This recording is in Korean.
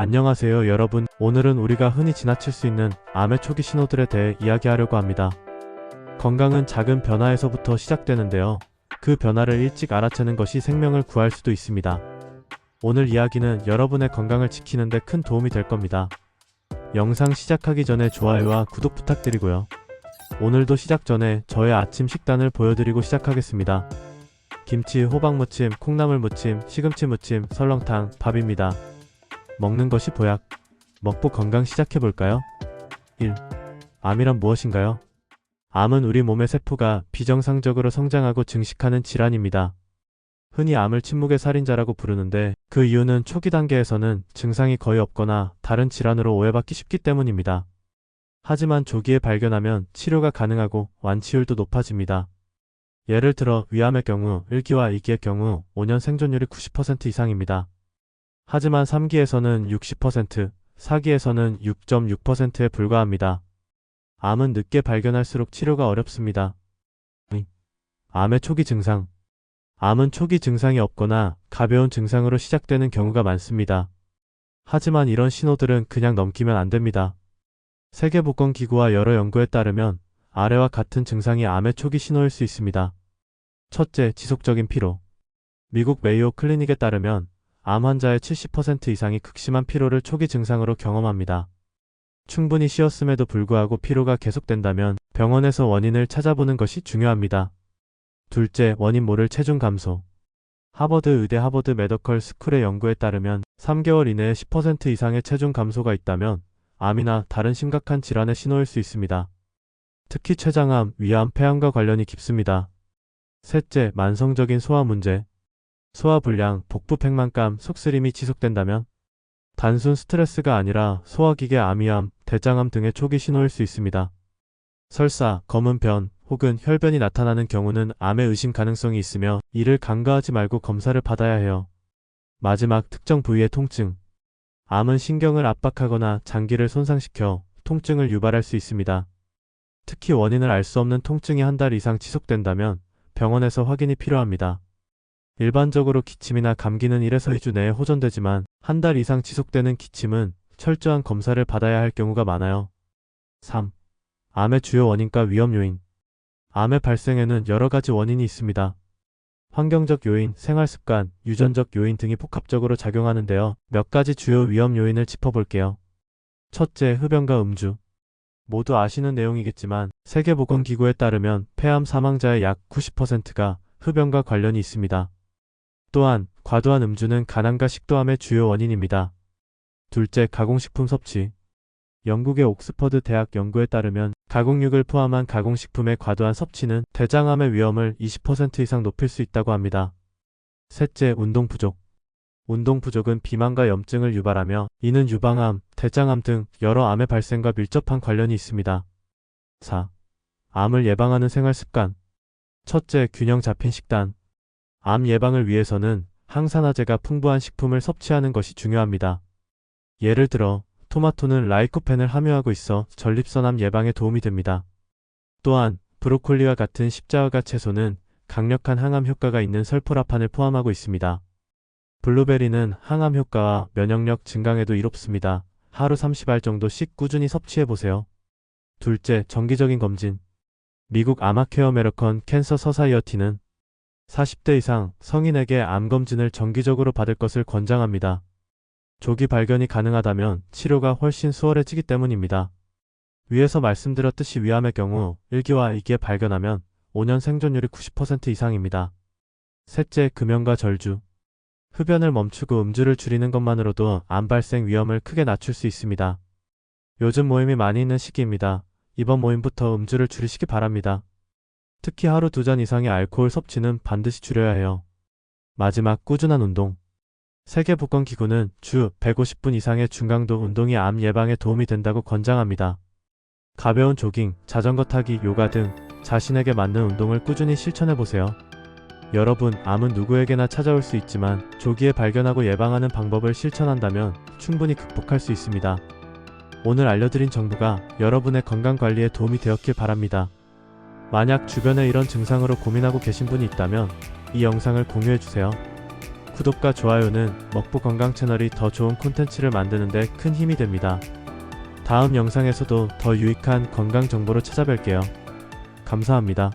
안녕하세요 여러분. 오늘은 우리가 흔히 지나칠 수 있는 암의 초기 신호들에 대해 이야기하려고 합니다. 건강은 작은 변화에서부터 시작되는데요. 그 변화를 일찍 알아채는 것이 생명을 구할 수도 있습니다. 오늘 이야기는 여러분의 건강을 지키는 데 큰 도움이 될 겁니다. 영상 시작하기 전에 좋아요와 구독 부탁드리고요. 오늘도 시작 전에 저의 아침 식단을 보여드리고 시작하겠습니다. 김치, 호박무침, 콩나물무침, 시금치 무침, 설렁탕, 밥입니다. 먹는 것이 보약. 먹보 건강 시작해볼까요? 1. 암이란 무엇인가요? 암은 우리 몸의 세포가 비정상적으로 성장하고 증식하는 질환입니다. 흔히 암을 침묵의 살인자라고 부르는데 그 이유는 초기 단계에서는 증상이 거의 없거나 다른 질환으로 오해받기 쉽기 때문입니다. 하지만 조기에 발견하면 치료가 가능하고 완치율도 높아집니다. 예를 들어 위암의 경우 1기와 2기의 경우 5년 생존율이 90% 이상입니다. 하지만 3기에서는 60%, 4기에서는 6.6%에 불과합니다. 암은 늦게 발견할수록 치료가 어렵습니다. 암의 초기 증상. 암은 초기 증상이 없거나 가벼운 증상으로 시작되는 경우가 많습니다. 하지만 이런 신호들은 그냥 넘기면 안 됩니다. 세계보건기구와 여러 연구에 따르면 아래와 같은 증상이 암의 초기 신호일 수 있습니다. 첫째, 지속적인 피로. 미국 메이오 클리닉에 따르면 암 환자의 70% 이상이 극심한 피로를 초기 증상으로 경험합니다. 충분히 쉬었음에도 불구하고 피로가 계속된다면 병원에서 원인을 찾아보는 것이 중요합니다. 둘째, 원인 모를 체중 감소. 하버드 의대 하버드 메디컬 스쿨의 연구에 따르면 3개월 이내에 10% 이상의 체중 감소가 있다면 암이나 다른 심각한 질환의 신호일 수 있습니다. 특히 췌장암, 위암, 폐암과 관련이 깊습니다. 셋째, 만성적인 소화 문제. 소화불량, 복부 팽만감, 속쓰림이 지속된다면 단순 스트레스가 아니라 소화기계 암이암, 대장암 등의 초기 신호일 수 있습니다. 설사, 검은 변 혹은 혈변이 나타나는 경우는 암의 의심 가능성이 있으며 이를 간과하지 말고 검사를 받아야 해요. 마지막, 특정 부위의 통증. 암은 신경을 압박하거나 장기를 손상시켜 통증을 유발할 수 있습니다. 특히 원인을 알 수 없는 통증이 한 달 이상 지속된다면 병원에서 확인이 필요합니다. 일반적으로 기침이나 감기는 1에서 2주 내에 호전되지만 한 달 이상 지속되는 기침은 철저한 검사를 받아야 할 경우가 많아요. 3. 암의 주요 원인과 위험 요인. 암의 발생에는 여러 가지 원인이 있습니다. 환경적 요인, 생활습관, 유전적 요인 등이 복합적으로 작용하는데요. 몇 가지 주요 위험 요인을 짚어볼게요. 첫째, 흡연과 음주. 모두 아시는 내용이겠지만 세계보건기구에 따르면 폐암 사망자의 약 90%가 흡연과 관련이 있습니다. 또한 과도한 음주는 간암과 식도암의 주요 원인입니다. 둘째, 가공식품 섭취. 영국의 옥스퍼드 대학 연구에 따르면 가공육을 포함한 가공식품의 과도한 섭취는 대장암의 위험을 20% 이상 높일 수 있다고 합니다. 셋째, 운동 부족. 운동 부족은 비만과 염증을 유발하며 이는 유방암, 대장암 등 여러 암의 발생과 밀접한 관련이 있습니다. 4. 암을 예방하는 생활습관. 첫째, 균형 잡힌 식단. 암 예방을 위해서는 항산화제가 풍부한 식품을 섭취하는 것이 중요합니다. 예를 들어 토마토는 라이코펜을 함유하고 있어 전립선암 예방에 도움이 됩니다. 또한 브로콜리와 같은 십자화과 채소는 강력한 항암 효과가 있는 설포라판을 포함하고 있습니다. 블루베리는 항암 효과와 면역력 증강에도 이롭습니다. 하루 30알 정도씩 꾸준히 섭취해보세요. 둘째, 정기적인 검진. 미국 아마케어 아메리칸 캔서 서사이어티는 40대 이상 성인에게 암검진을 정기적으로 받을 것을 권장합니다. 조기 발견이 가능하다면 치료가 훨씬 수월해지기 때문입니다. 위에서 말씀드렸듯이 위암의 경우 1기와 2기에 발견하면 5년 생존율이 90% 이상입니다. 셋째, 금연과 절주. 흡연을 멈추고 음주를 줄이는 것만으로도 암 발생 위험을 크게 낮출 수 있습니다. 요즘 모임이 많이 있는 시기입니다. 이번 모임부터 음주를 줄이시기 바랍니다. 특히 하루 2잔 이상의 알코올 섭취는 반드시 줄여야 해요. 마지막, 꾸준한 운동. 세계보건기구는 주 150분 이상의 중강도 운동이 암 예방에 도움이 된다고 권장합니다. 가벼운 조깅, 자전거 타기, 요가 등 자신에게 맞는 운동을 꾸준히 실천해보세요. 여러분, 암은 누구에게나 찾아올 수 있지만 조기에 발견하고 예방하는 방법을 실천한다면 충분히 극복할 수 있습니다. 오늘 알려드린 정보가 여러분의 건강관리에 도움이 되었길 바랍니다. 만약 주변에 이런 증상으로 고민하고 계신 분이 있다면 이 영상을 공유해주세요. 구독과 좋아요는 먹부 건강 채널이 더 좋은 콘텐츠를 만드는데 큰 힘이 됩니다. 다음 영상에서도 더 유익한 건강 정보로 찾아뵐게요. 감사합니다.